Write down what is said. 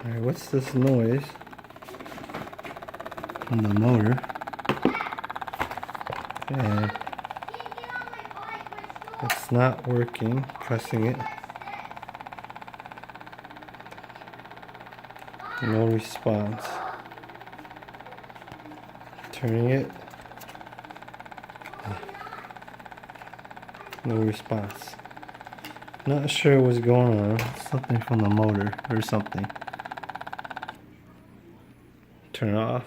Alright, what's this noise from the motor? And it's not working, pressing it. No response. Turning it. No response. Not sure what's going on. Something from the motor or something. Turn it off.